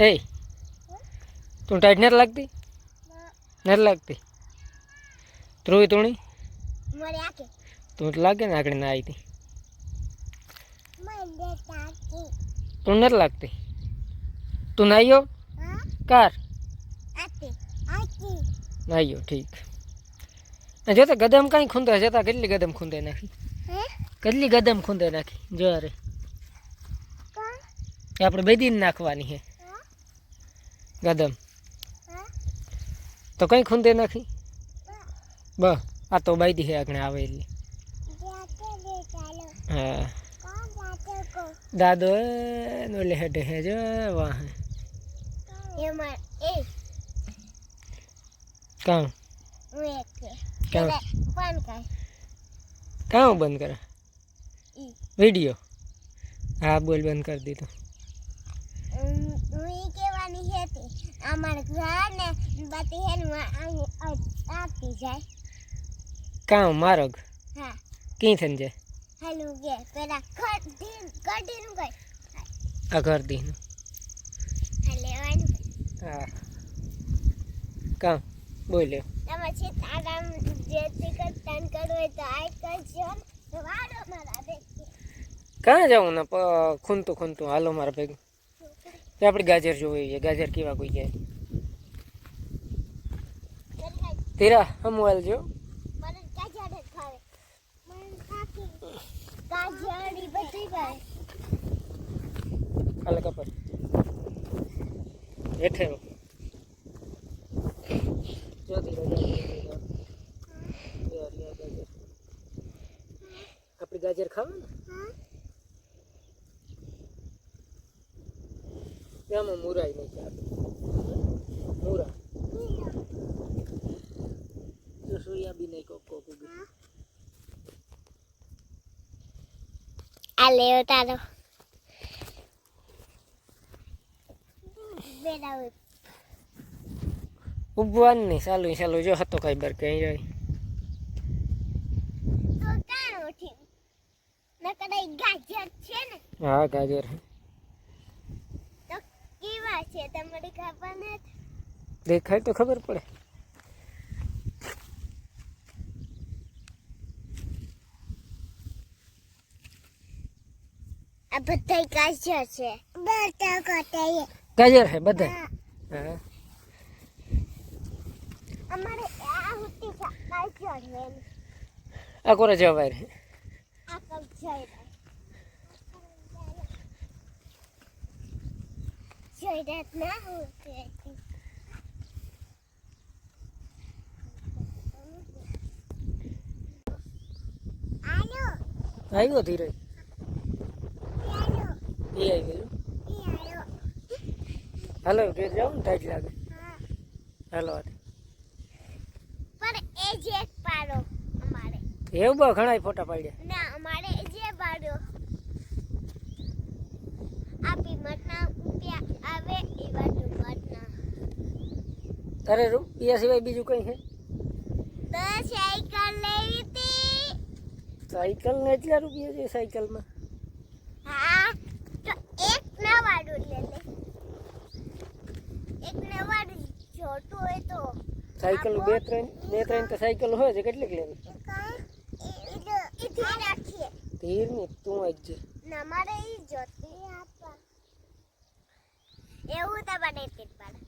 એ તું ટાઈટ નથી લાગતી? નથી લાગતી? ધ્રુવી તુણી તું લાગે ને આગળ ના આવી હતી. તું નથી લાગતી? તું નાઈયો કાર નાઈયો ઠીક. જોતા ગદમ કઈ ખૂંદે જતા કેટલી ગદમ ખૂંદે નાખી, કેટલી ગદમ ખૂંદે નાખી. જો અરે આપણે બેદીને નાખવાની છે ગદમ, તો કઈ ખૂંદે નાખી. બસ આ તો બાઈદી છે આગળ આવે એટલે. હા દાદો નો લે હેડે હે જો વાહ કામ કામ બંધ કરે વિડીયો. હા બોલ બંધ કરી દીધો. કામ માર્ગ કી થઈને જાય આ ઘર દી હા કામ બોલ્યો. કાં જાઉં ને ખૂનતું ખૂનતું હાલો મારા ભેગું. આપણે ગાજર જોવી, ગાજર કેવા કોઈ જાય. તેરા હમ હાલ જો કાલે કપર હેઠે આપણી ગાજર ખાવા ને આમાં મુરાઈ નહીં ચાલે. મુરા સોયાબીન નહીં કોક કોક આ લેવો તારો ઉભવાનું નહીં ચાલુ ચાલુ જો હતો કઈ બર કઈ જાય. હા ગાજર દેખાય તો ખબર પડે. આ બધા ગાજર છે, ગાજર હે બધા. હા અમારે આ હોતી ગાજર ને આ કોરે જવાય રે આ કબ જાય જોઈદાત ના હોતે આલો આવ્યો ધીરે એ આલો આવી ગયું. હાલો ઘેર જાવ ને ટાઈટ લાગે. હાલો પર એ જે એક પાડો અમારે એવું બહુ ઘણા ફોટા પાડ્યા ના અમારે જે પાડો આપી મટના રૂપિયા આવે એ વાટુ મટના. તારે રૂપિયા સિવાય બીજું કઈ છે? તો સાયકલ લેવી હતી. સાયકલ ને એટલા રૂપિયા છે સાયકલમાં? હા તો એક નવાડું લે લે, એક નવાડું છોટું હોય તો સાયકલ બે ત્રણ તો સાયકલ હોય છે. કેટલીક લેવી? ધીર ની તું જ છે અમારે ઈ જોતી આપા એવું તો બને તે પાડે.